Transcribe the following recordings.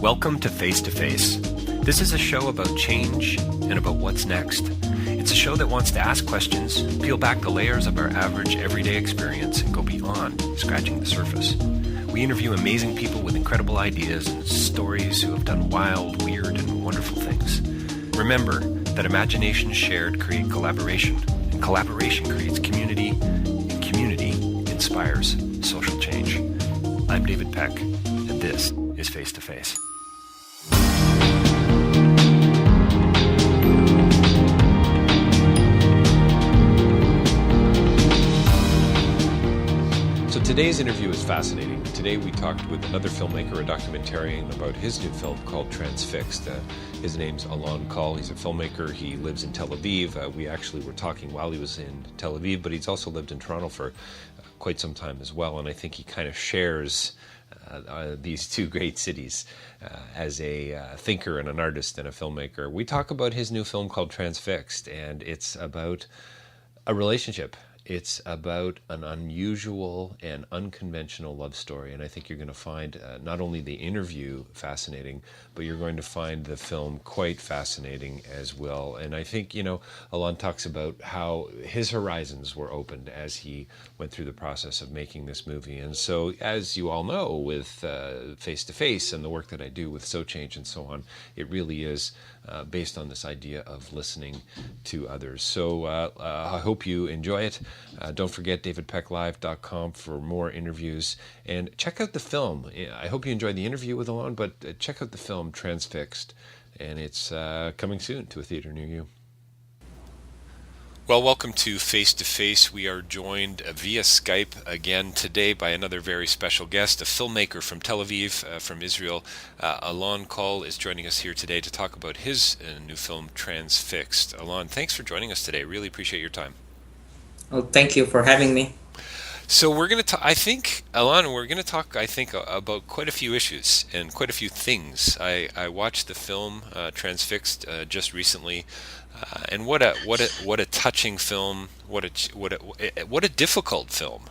Welcome to Face to Face. This is a show about change and about what's next. It's a show that wants to ask questions, peel back the layers of our average everyday experience, and go beyond scratching the surface. We interview amazing people with incredible ideas and stories who have done wild, weird, and wonderful things. Remember that imagination shared creates collaboration, and collaboration creates community, and community inspires social change. I'm David Peck, and this is Face to Face. So today's interview is fascinating. Today we talked with another filmmaker, a documentarian, about his new film called Transfixed. His name's Alon Kol. He's a filmmaker. He lives in Tel Aviv. We actually were talking while he was in Tel Aviv, but he's also lived in Toronto for quite some time as well. And I think he kind of shares these two great cities as a thinker and an artist and a filmmaker. We talk about his new film called Transfixed, and it's about a relationship. It's about an unusual and unconventional love story, and I think you're going to find not only the interview fascinating, but you're going to find the film quite fascinating as well. And I think, Alon talks about how his horizons were opened as he went through the process of making this movie. And so, as you all know, with Face to Face and the work that I do with So Change and so on, it really is based on this idea of listening to others. So I hope you enjoy it. Don't forget davidpecklive.com for more interviews, and check out the film. I hope you enjoyed the interview with Alon, but check out the film Transfixed, and it's coming soon to a theater near you. Well, welcome to Face to Face. We are joined via Skype again today by another very special guest, a filmmaker from Tel Aviv, from Israel. Alon Kol is joining us here today to talk about his new film, Transfixed. Alon, thanks for joining us today. Really appreciate your time. Well, thank you for having me. So we're going to talk, Alon, about quite a few issues and quite a few things. I watched the film Transfixed just recently. And what a touching film! What a difficult film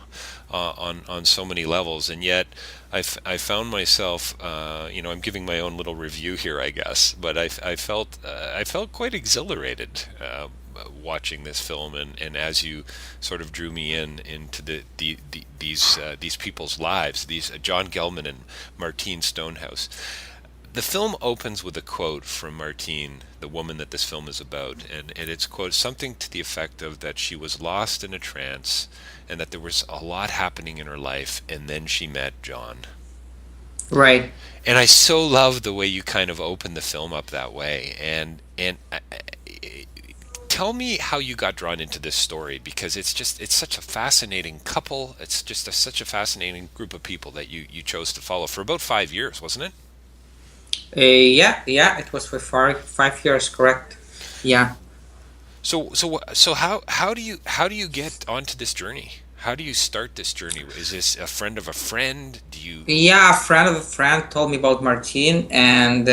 on so many levels. And yet, I found myself, I'm giving my own little review here, I guess. But I felt quite exhilarated watching this film, and as you sort of drew me into these people's lives, these John Gelmon and Martine Stonehouse. The film opens with a quote from Martine, the woman that this film is about, and it's quote something to the effect of that she was lost in a trance and that there was a lot happening in her life, and then she met John. Right. And I so love the way you kind of open the film up that way. And tell me how you got drawn into this story, because it's such a fascinating couple. It's just such a fascinating group of people that you chose to follow for about 5 years, wasn't it? Yeah, it was for 5 years, correct? Yeah. So how do you get onto this journey? How do you start this journey? Is this a friend of a friend? Yeah, a friend of a friend told me about Martine, and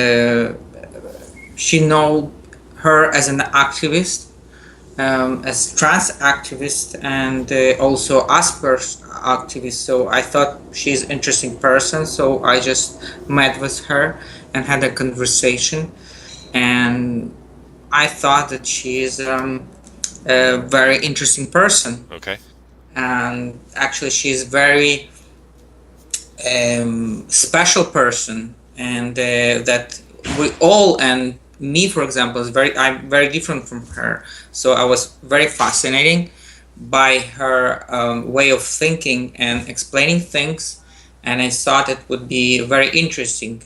she know her as an activist, as trans activist, and also Asperger activist. So I thought she's an interesting person, so I just met with her and had a conversation, and I thought that she is a very interesting person. Okay. And actually, she's very special person, and that we all, and me, for example, I'm very different from her. So I was very fascinated by her way of thinking and explaining things, and I thought it would be very interesting.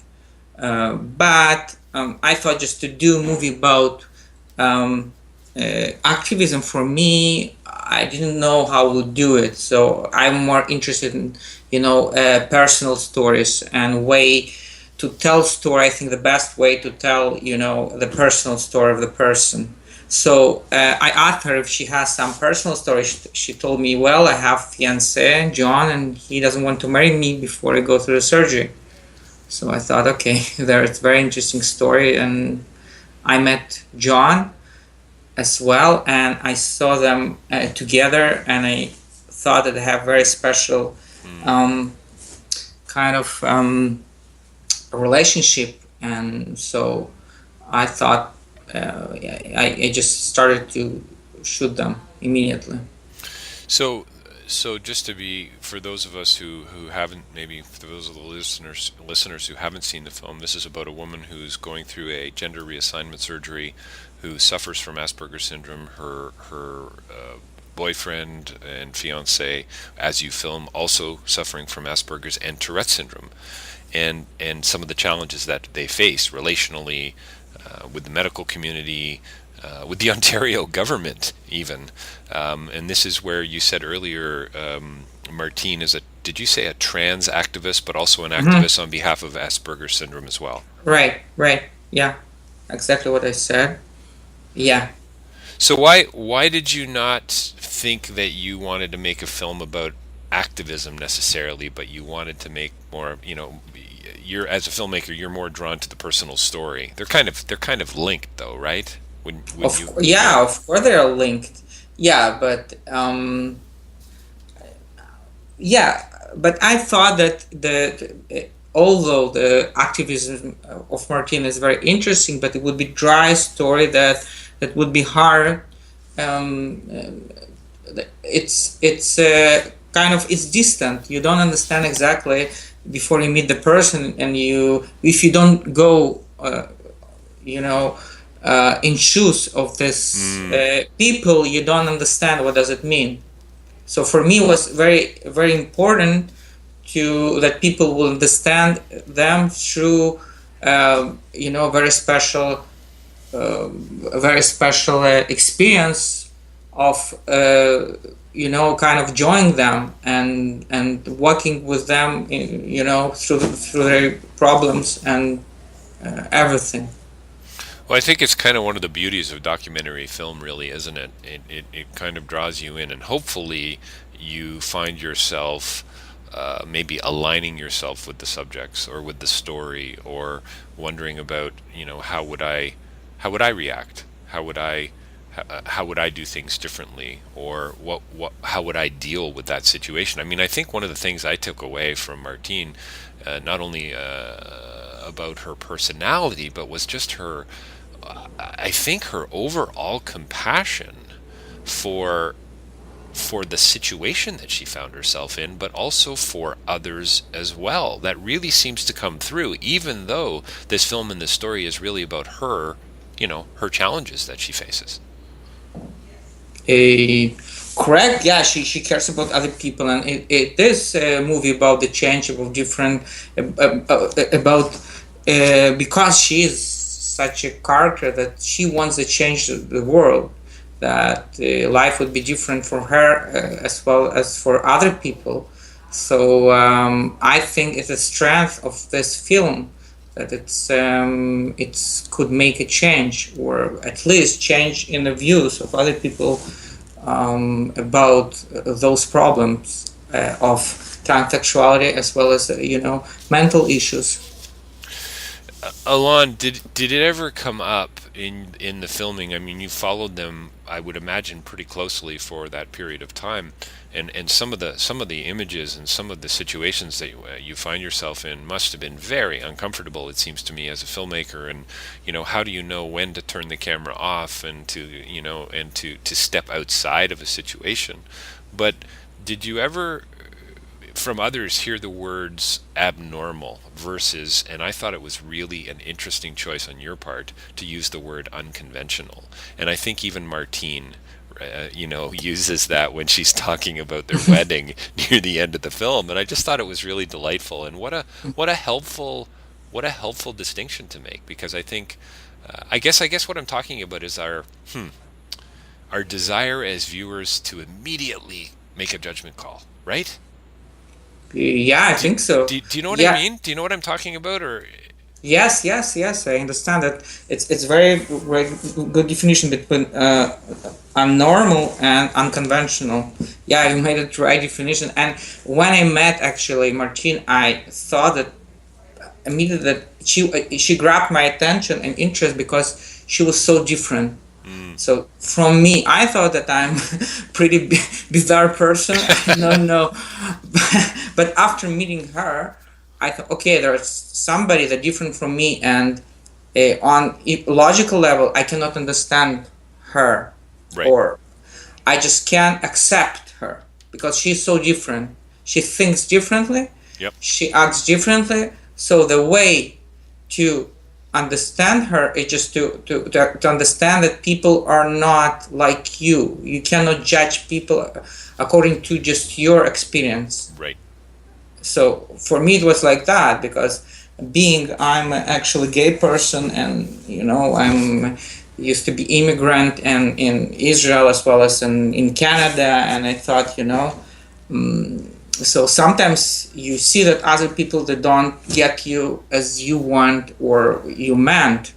But I thought just to do a movie about activism, for me, I didn't know how I would do it. So I'm more interested in, personal stories and way to tell story. I think the best way to tell, the personal story of the person. So I asked her if she has some personal story. She told me, well, I have fiancé, John, and he doesn't want to marry me before I go through the surgery. So I thought, okay, there's a very interesting story. And I met John as well, and I saw them together, and I thought that they have very special kind of relationship and so I thought I just started to shoot them immediately. So just to be, for those of us who haven't, maybe for those of the listeners who haven't seen the film, this is about a woman who's going through a gender reassignment surgery, who suffers from Asperger syndrome. Her boyfriend and fiance, as you film, also suffering from Asperger's and Tourette's syndrome, and some of the challenges that they face relationally, with the medical community, with the Ontario government, even. And this is where you said earlier, Martine is did you say a trans activist, but also an activist on behalf of Asperger's syndrome as well? Right. Yeah, exactly what I said. Yeah. So why did you not think that you wanted to make a film about activism necessarily, but you wanted to make more, you're, as a filmmaker, you're more drawn to the personal story. They're kind of linked though, right? Of course they are linked. Yeah, but I thought that although the activism of Martine is very interesting, but it would be dry story that would be hard. It's kind of, it's distant. You don't understand exactly before you meet the person, and if you don't go, in shoes of this people, you don't understand what does it mean. So for me, it was very, very important that people will understand them through, very special, experience of, kind of joining them and working with them, through their problems and everything. Well, I think it's kind of one of the beauties of documentary film, really, isn't it? It kind of draws you in, and hopefully you find yourself maybe aligning yourself with the subjects or with the story, or wondering about, how would I react? How would I do things differently, or how would I deal with that situation? I mean, I think one of the things I took away from Martine, not only about her personality, but was just I think her overall compassion for the situation that she found herself in, but also for others as well. That really seems to come through, even though this film and this story is really about her, her challenges that she faces. Correct. Yeah, she cares about other people, and it is a movie about the change of different, about because she is such a character that she wants to change the world, that life would be different for her as well as for other people. So I think it's a strength of this film that it could make a change, or at least change in the views of other people about those problems of transsexuality, as well as mental issues. Alon, did it ever come up in the filming? I mean, you followed them, I would imagine, pretty closely for that period of time, and some of the images and some of the situations that you find yourself in must have been very uncomfortable, it seems to me, as a filmmaker. And how do you know when to turn the camera off and to step outside of a situation? But did you ever, from others, hear the words abnormal versus, and I thought it was really an interesting choice on your part to use the word unconventional. And I think even Martine, uses that when she's talking about their wedding near the end of the film. And I just thought it was really delightful, and what a helpful distinction to make, because I think, I guess what I'm talking about is our desire as viewers to immediately make a judgment call, right? Yeah, I think so. Do you know what I mean? Do you know what I'm talking about? Or Yes. I understand that it's very, very good definition between abnormal and unconventional. Yeah, you made it right definition. And when I met actually Martine, I thought that immediately that she grabbed my attention and interest because she was so different. So from me, I thought that I'm pretty bizarre person. I don't know, but after meeting her, I thought, okay, there's somebody that different from me, and on a logical level, I cannot understand her, Right. or I just can't accept her because she's so different. She thinks differently, Yep. she acts differently. So the way to understand her is just to understand that people are not like you. You cannot judge people according to just your experience. Right. So for me it was like that, because I'm actually gay person, and I'm used to be immigrant and in Israel as well as in Canada, and I thought, so sometimes you see that other people, they don't get you as you want or you meant,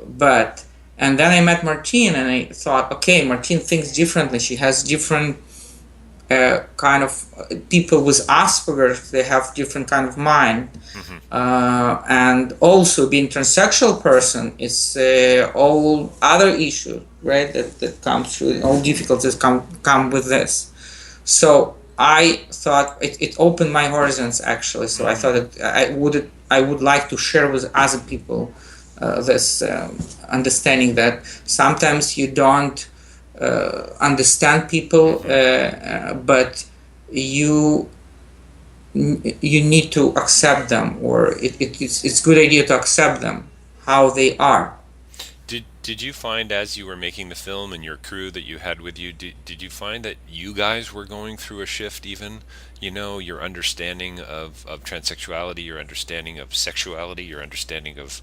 but and then I met Martine and I thought, okay, Martine thinks differently, she has different kind of people with Asperger, they have different kind of mind. And also being transsexual person is all other issue, right? That comes through, all difficulties come with this. So I thought it opened my horizons actually. So I thought that I would like to share with other people this understanding that sometimes you don't understand people, but you need to accept them, or it's good idea to accept them how they are. Did you find, as you were making the film and your crew that you had with you, did you find that you guys were going through a shift even? Your understanding of transsexuality, your understanding of sexuality, your understanding of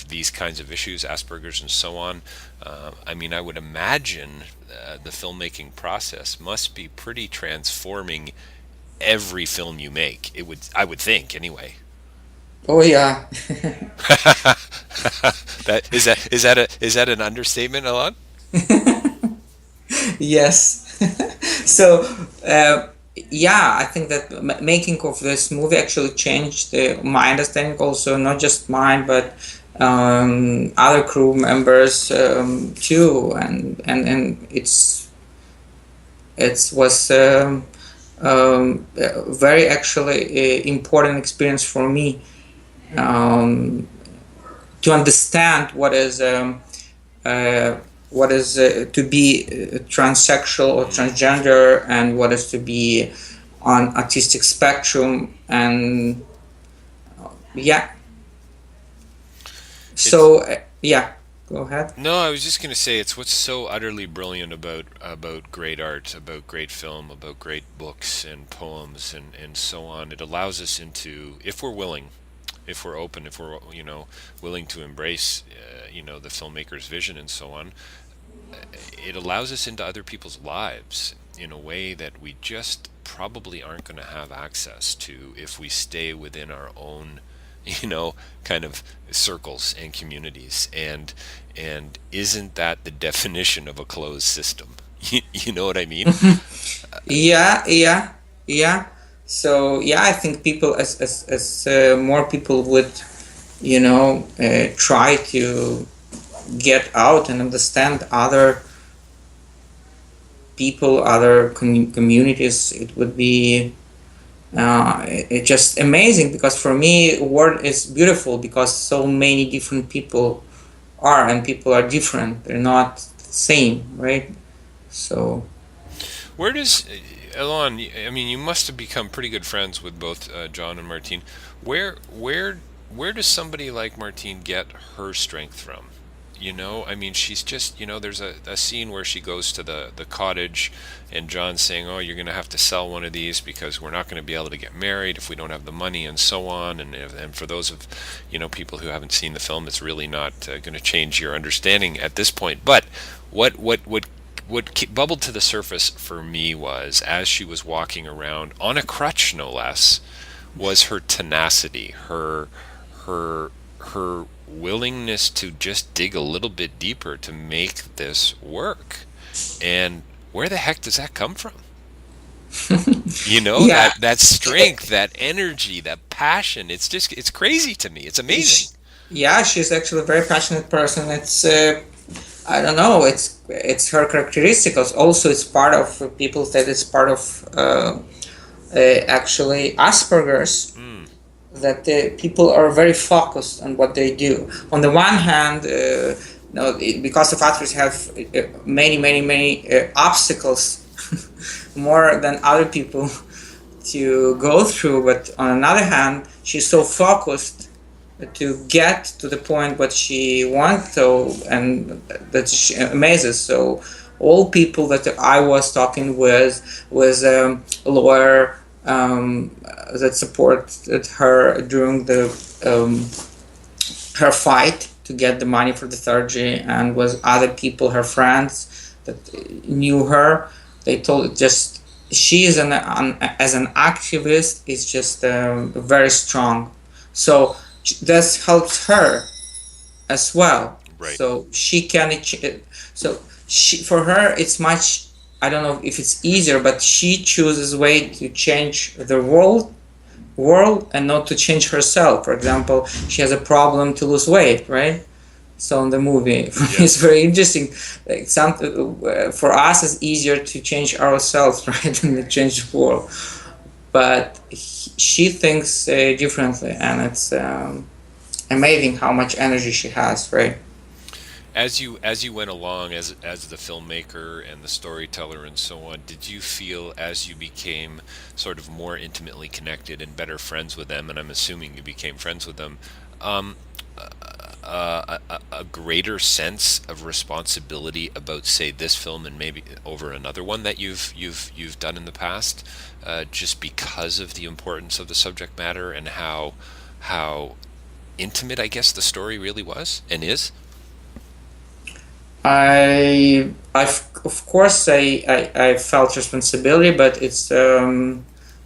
these kinds of issues, Asperger's and so on. I mean, I would imagine the filmmaking process must be pretty transforming every film you make. I would think anyway. Oh yeah. Is that an understatement, Alon? Yes. So yeah, I think that making of this movie actually changed my understanding, also not just mine, but other crew members too, and it was very actually important experience for me, to understand what is to be transsexual or transgender, and what is to be on autistic spectrum, and yeah. So yeah, go ahead. No, I was just going to say it's what's so utterly brilliant about great art, about great film, about great books and poems and so on. It allows us into, if we're willing, if we're open, if we're willing to embrace the filmmaker's vision and so on, it allows us into other people's lives in a way that we just probably aren't going to have access to if we stay within our own kind of circles and communities. And isn't that the definition of a closed system? You know what I mean? Yeah, yeah, yeah. So yeah, I think people, as more people would try to get out and understand other people, other communities, it would be it's just amazing, because for me world is beautiful because so many different people are, and people are different, they're not the same, right? So Where does Elon? I mean, you must have become pretty good friends with both John and Martine. Where does somebody like Martine get her strength from? I mean, she's just, there's a scene where she goes to the cottage and John's saying, oh, you're going to have to sell one of these because we're not going to be able to get married if we don't have the money and so on. And for those of, people who haven't seen the film, it's really not going to change your understanding at this point. But what bubbled to the surface for me was, as she was walking around on a crutch, no less, was her tenacity, her willingness to just dig a little bit deeper to make this work. And where the heck does that come from? yeah, that strength, that energy, that passion. It's crazy to me. It's amazing. yeah, she's actually a very passionate person. It's I don't know, it's her characteristics. Also, it's part of people that it's part of actually Asperger's, Mm. that people are very focused on what they do. On the one hand, because of Asperger's have many obstacles, more than other people to go through. But on another hand, she's so focused to get to the point what she wants, so, and that she amazes. So all people that I was talking with was a lawyer that supported her during the her fight to get the money for the surgery, and was other people, her friends that knew her. They told just she is as an activist is just very strong. So this helps her as well. Right. So she can. So she, for her, it's much. I don't know if it's easier, but she chooses way to change the world and not to change herself. For example, she has a problem to lose weight, right? So in the movie, it's very interesting. Like for us, it's easier to change ourselves, right, than to change the world. But she thinks differently, and it's amazing how much energy she has, right? As you went along as the filmmaker and the storyteller and so on, did you feel as you became sort of more intimately connected and better friends with them, and I'm assuming you became friends with them, um, a greater sense of responsibility about, say, this film and maybe over another one that you've done in the past, just because of the importance of the subject matter and how intimate, I guess, the story really was and is? Of course, I felt responsibility, but it's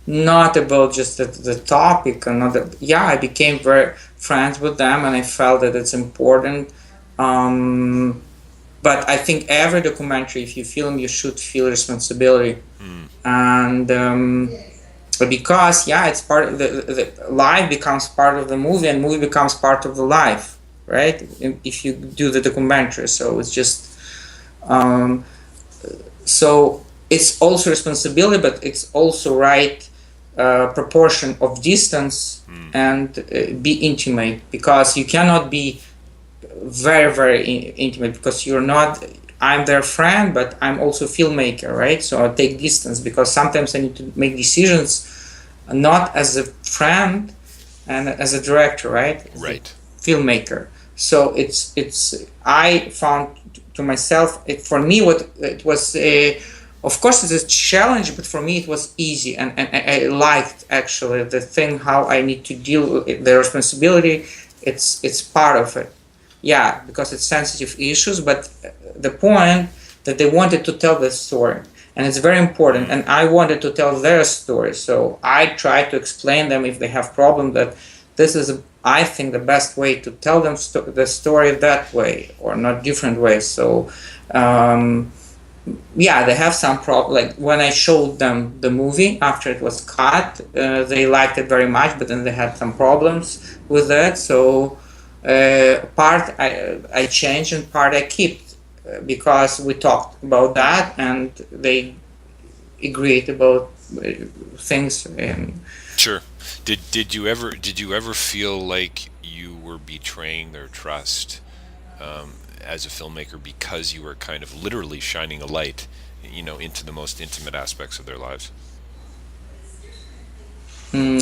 not about just the topic. And not that, yeah, I became very friends with them, and I felt that it's important. But I think every documentary, if you film, you should feel responsibility, and because yeah, it's part of the life becomes part of the movie, and movie becomes part of the life, right? If you do the documentary, so it's just so it's also responsibility, but it's also right proportion of distance and be intimate, because you cannot be very intimate, because you're not. I'm their friend, but I'm also filmmaker, right? So I take distance, because sometimes I need to make decisions not as a friend and as a director, right? Right. Filmmaker. So it's I found to myself, for me, what it was, of course it's a challenge, but for me it was easy, and I liked actually the thing, how I need to deal with the responsibility. It's part of it, yeah, because it's sensitive issues, but the point that they wanted to tell the story, and it's very important, and I wanted to tell their story, so I try to explain them if they have problem, that this is I think the best way to tell them the story that way, or not different ways. So yeah, they have some problem. Like when I showed them the movie after it was cut, they liked it very much, but then they had some problems with it. So part I changed and part I kept, because we talked about that and they agreed about things. Sure. Did you ever feel like you were betraying their trust, as a filmmaker, because you were kind of literally shining a light, into the most intimate aspects of their lives?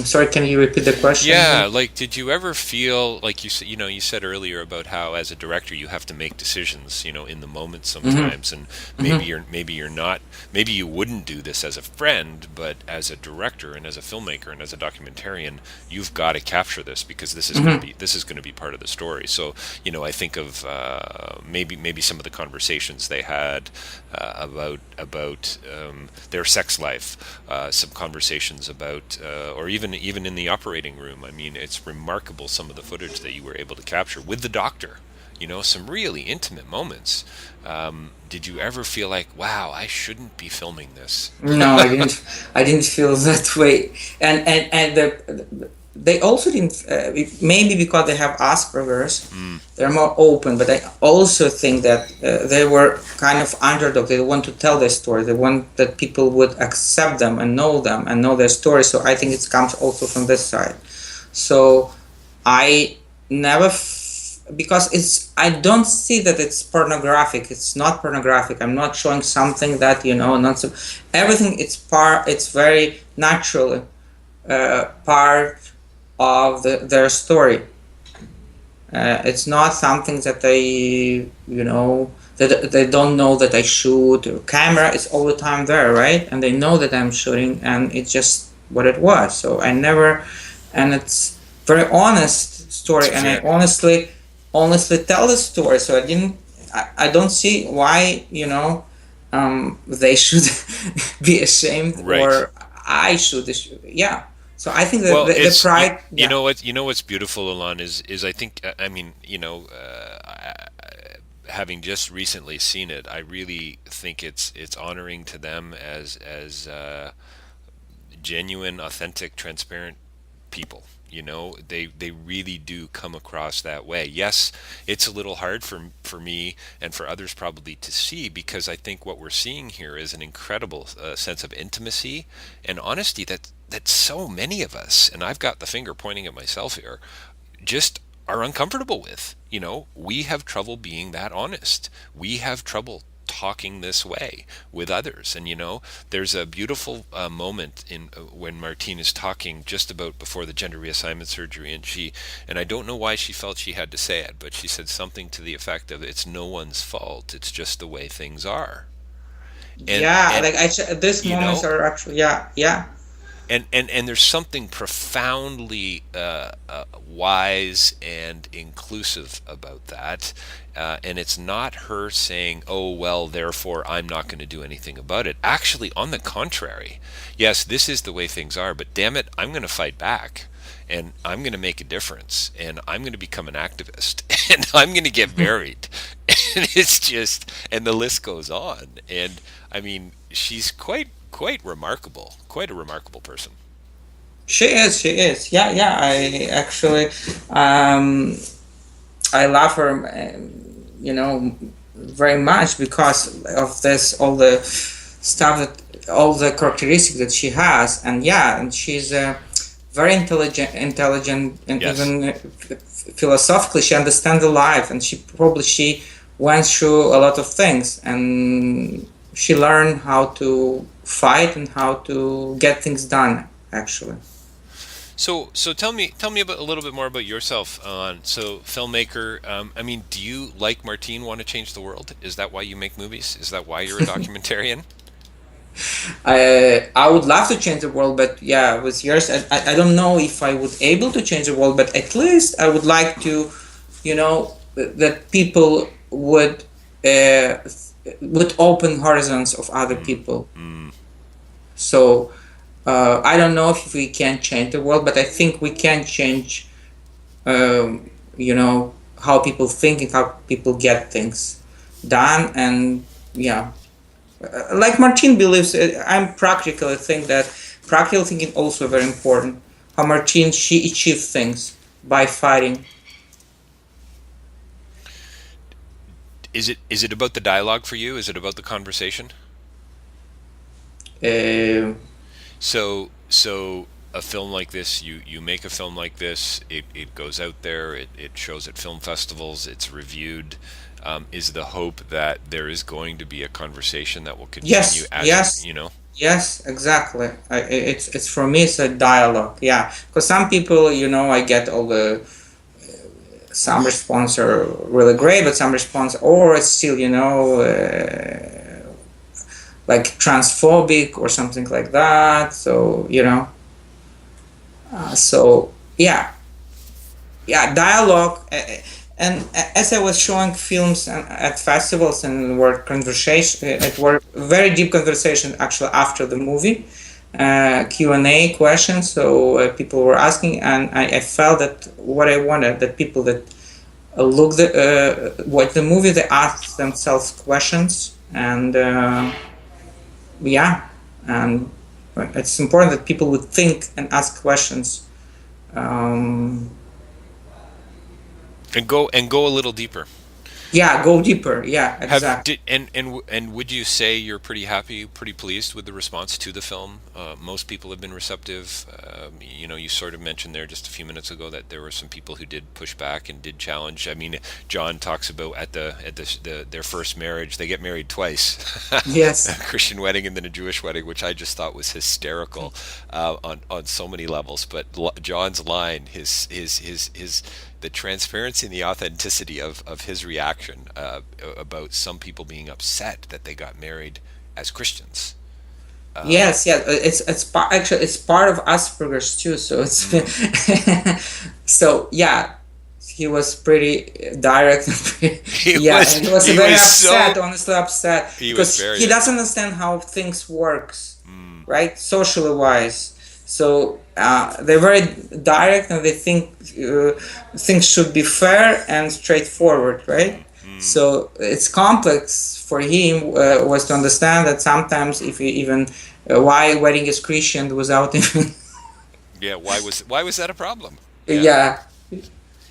Sorry, can you repeat the question? Yeah, like, did you ever feel like you said earlier about how as a director you have to make decisions, in the moment sometimes, and maybe you wouldn't do this as a friend, but as a director and as a filmmaker and as a documentarian, you've got to capture this, because this is going to be part of the story. So, I think of maybe some of the conversations they had about their sex life, some conversations about, or even in the operating room. I mean, it's remarkable some of the footage that you were able to capture with the doctor. Some really intimate moments. Did you ever feel like, wow, I shouldn't be filming this? No, I didn't. I didn't feel that way. And they also didn't, maybe because they have Asperger's, they're more open, but I also think that they were kind of underdog. They want to tell their story. They want that people would accept them and know their story. So I think it comes also from this side. So I never, because I don't see that it's pornographic. It's not pornographic. I'm not showing something that, not so, everything, it's very natural part of their story. It's not something that that they don't know that I shoot. Camera is all the time there, right? And they know that I'm shooting, and it's just what it was. So I never, and it's very honest story, and I honestly tell the story. So I don't see why, they should be ashamed, right, or I should, yeah. So I think that the pride. You know what's beautiful, Alon, is I think, having just recently seen it, I really think it's honoring to them as genuine, authentic, transparent people. They really do come across that way. Yes, it's a little hard for me and for others probably to see, because I think what we're seeing here is an incredible sense of intimacy and honesty that so many of us, and I've got the finger pointing at myself here, just are uncomfortable with. We have trouble being that honest. We have trouble talking this way with others. And there's a beautiful moment in when Martine is talking just about before the gender reassignment surgery, and I don't know why she felt she had to say it, but she said something to the effect of, "It's no one's fault. It's just the way things are." These moments are actually, yeah. And there's something profoundly wise and inclusive about that. And it's not her saying, "Oh, well, therefore I'm not going to do anything about it." Actually, on the contrary, yes, this is the way things are, but damn it, I'm going to fight back. And I'm going to make a difference. And I'm going to become an activist. And I'm going to get married. And it's just, and the list goes on. And I mean, she's quite remarkable, quite a remarkable person. She is. Yeah. I actually, I love her, very much because of this, all the stuff all the characteristics that she has, and she's very intelligent, and yes, even philosophically, she understands the life, and she went through a lot of things, and she learned how to fight and how to get things done, actually. So tell me about a little bit more about yourself. So filmmaker. Do you, like Martine, want to change the world? Is that why you make movies? Is that why you're a documentarian? I would love to change the world, but yeah, with years, I don't know if I would able to change the world, but at least I would like to, that people would open horizons of other people. So I don't know if we can change the world, but I think we can change, how people think and how people get things done. And yeah, like Martine believes, I'm practical. I think that practical thinking also very important. How Martine, she achieved things by fighting. Is it about the dialogue for you? Is it about the conversation? So a film like this, you make a film like this, it goes out there, it shows at film festivals, it's reviewed. Is the hope that there is going to be a conversation that will continue Yes. Yes, exactly. It's for me, it's a dialogue. Yeah, because some people, I get all the some response are really great, but some response, or it's still, like transphobic or something like that. So dialogue. And as I was showing films at festivals, and it were very deep conversation actually after the movie, Q&A questions. So people were asking, and I felt that what I wanted, that people that watch the movie, they ask themselves questions, and and it's important that people would think and ask questions Um, And go a little deeper. yeah, go deeper. Yeah, Have exactly. did and would you say you're pretty happy, pretty pleased with the response to the film? Most people have been receptive. You sort of mentioned there just a few minutes ago that there were some people who did push back and did challenge. I mean, John talks about their first marriage, they get married twice, a Yes. Christian wedding and then a Jewish wedding, which I just thought was hysterical on so many levels. But John's line, his the transparency and the authenticity of his reaction about some people being upset that they got married as Christians. Yes, yeah, actually it's part of Asperger's too. So it's Mm. so yeah, he was pretty direct. He Yeah, was and he was he very was upset, so honestly upset, he was because very he doesn't understand how things works, mm, right? Socially wise. So they're very direct, and they think things should be fair and straightforward, right? mm. So it's complex for him was to understand that sometimes if you even why wedding is Christian without even Yeah, why was that a problem? Yeah. yeah.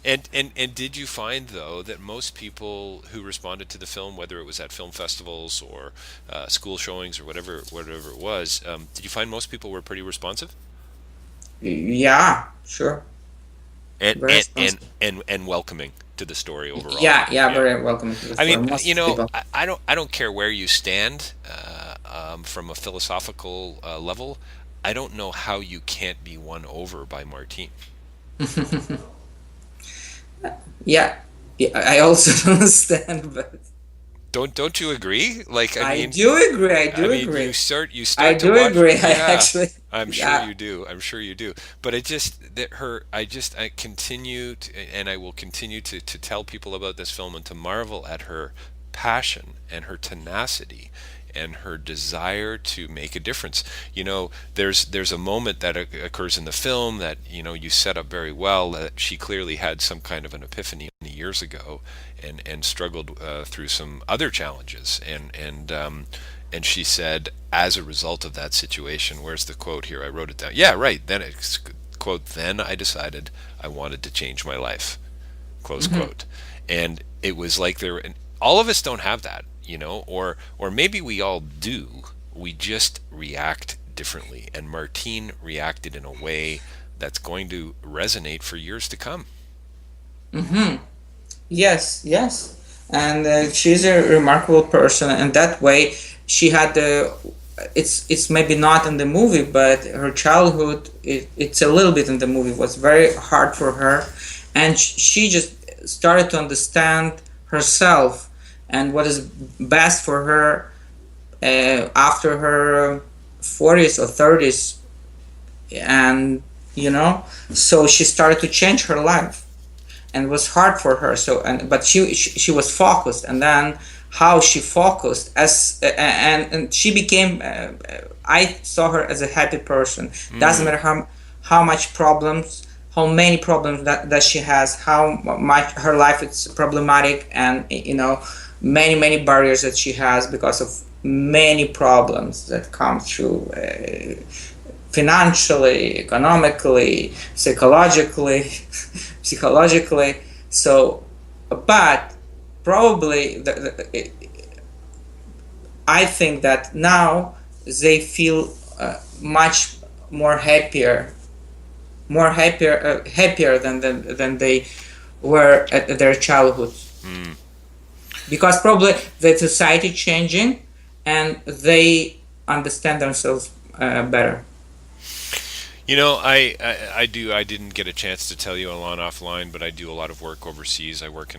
And did you find though that most people who responded to the film, whether it was at film festivals or school showings or whatever it was, did you find most people were pretty responsive Yeah, sure, and very and and responsible. and welcoming to the story overall? Yeah, yeah, Yeah. very welcoming I for mean, most people. I don't care where you stand from a philosophical level. I don't know how you can't be won over by Martine. Yeah, yeah, I also don't understand, but Don't you agree? Like, I I mean, do agree. I I do mean, you agree. start you I start to do watch. agree. I Yeah, actually, I'm sure yeah. you do. I'm sure you do. But it just that her. I continue to, and I will continue to tell people about this film and to marvel at her passion and her tenacity and her desire to make a difference. There's a moment that occurs in the film that you set up very well, that she clearly had some kind of an epiphany years ago and struggled through some other challenges and she said, as a result of that situation, where's the quote here? I wrote it down. Yeah, right. Then it's quote, then I decided I wanted to change my life, close Mhm. quote. And it was like and all of us don't have that, or maybe we all do. We just react differently. And Martine reacted in a way that's going to resonate for years to come. Yes, yes, and she's a remarkable person, and that way she had the. It's maybe not in the movie, but her childhood it's a little bit in the movie. Was very hard for her, and she just started to understand herself and what is best for her after her 40s or 30s, and so she started to change her life and it was hard for her. So but she was focused, and then how she focused and she became I saw her as a happy person. Doesn't Mm. matter how much problems, how many problems that she has, how much her life is problematic, and many barriers that she has because of many problems that come through financially, economically, psychologically. So, but probably I think that now they feel much more happier than they were at their childhood, Mm. because probably the society changing and they understand themselves better. I didn't get a chance to tell you, Alon, offline, but I do a lot of work overseas. I work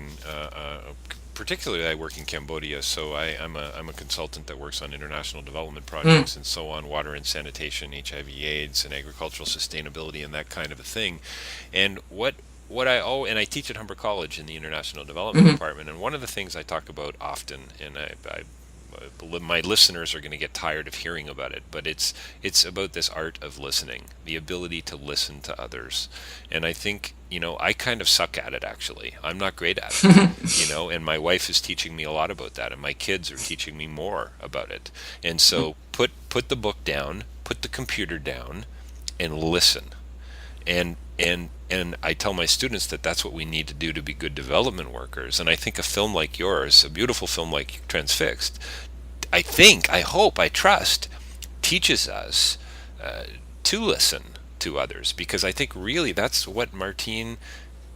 particularly I work in Cambodia, so I'm a consultant that works on international development Mm. projects and so on, water and sanitation, HIV/AIDS, and agricultural sustainability, and that kind of a thing. And and I teach at Humber College in the International Development Mhm. Department, and one of the things I talk about often, and my listeners are going to get tired of hearing about it, but it's about this art of listening, the ability to listen to others. And I think, I kind of suck at it, actually. I'm not great at it. And my wife is teaching me a lot about that, and my kids are teaching me more about it. And so put the book down, put the computer down, and listen. And And I tell my students that that's what we need to do to be good development workers. And I think a film like yours, a beautiful film like Transfixed, I hope, I trust, teaches us to listen to others, because I think really that's what Martine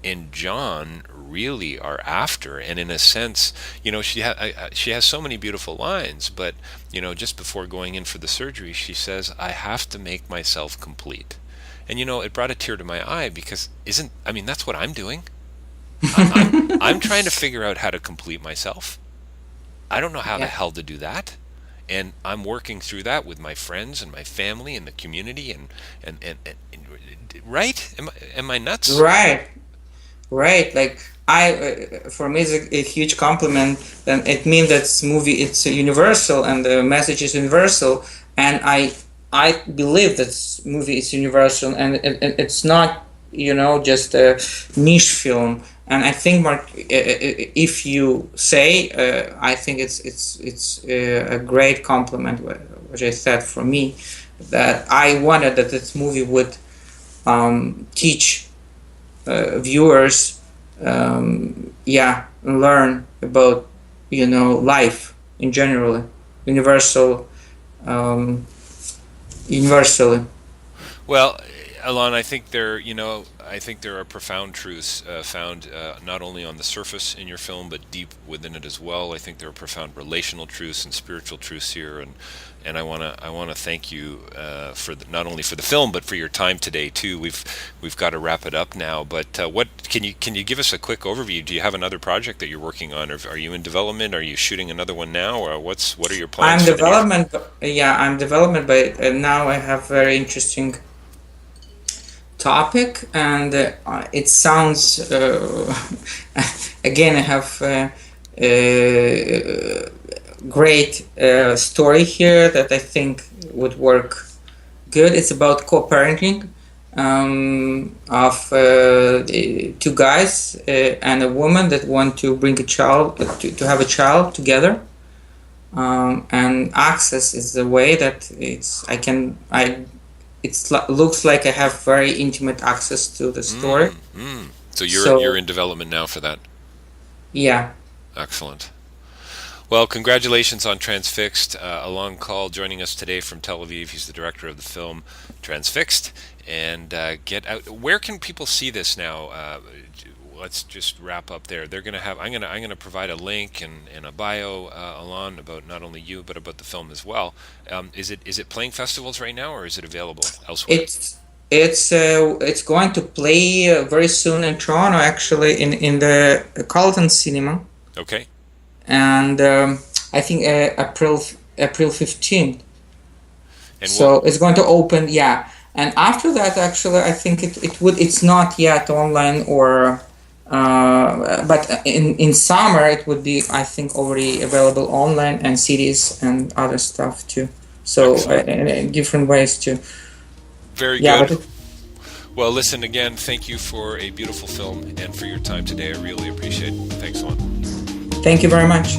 and John really are after. And in a sense, she has so many beautiful lines, but just before going in for the surgery, she says, "I have to make myself complete." And it brought a tear to my eye, because that's what I'm doing. I'm trying to figure out how to complete myself. I don't know how the hell to do that. And I'm working through that with my friends and my family and the community and right? Am I nuts? Right. Like for me, it's a huge compliment, and it means that this movie, it's universal and the message is universal. And I believe that this movie is universal, and it's not just a niche film. And I think, Mark, if you say, I think it's a great compliment, which I said for me, that I wanted that this movie would teach viewers, learn about life in general, universally. Well, Alon, I think there are profound truths found not only on the surface in your film, but deep within it as well. I think there are profound relational truths and spiritual truths here, and I want to thank you for not only for the film, but for your time today too. We've got to wrap it up now, but what can you give us a quick overview? Do you have another project that you're working on, or are you in development? Are you shooting another one now, or what are your plans? I'm development, but now I have very interesting topic, and it sounds again, I have a great story here that I think would work good. It's about co-parenting of two guys and a woman that want to bring a child, to have a child together, and access is the way that it looks like I have very intimate access to the story. So you're in development now for that? Yeah. Excellent. Well, congratulations on Transfixed. Alon Kol joining us today from Tel Aviv. He's the director of the film Transfixed. And get out. Where can people see this now? Let's just wrap up there. They're going to have. I'm going to provide a link and a bio, Alon, about not only you but about the film as well. Is it playing festivals right now, or is it available elsewhere? It's going to play very soon in Toronto, actually, in the Carlton Cinema. Okay. And I think April 15th. And so it's going to open, yeah. And after that, actually, I think it's not yet online, or but in summer it would be, I think, already available online and CDs and other stuff too. So in different ways too. Very good. Well, listen, again, thank you for a beautiful film and for your time today. I really appreciate it. Thanks a lot. Thank you very much.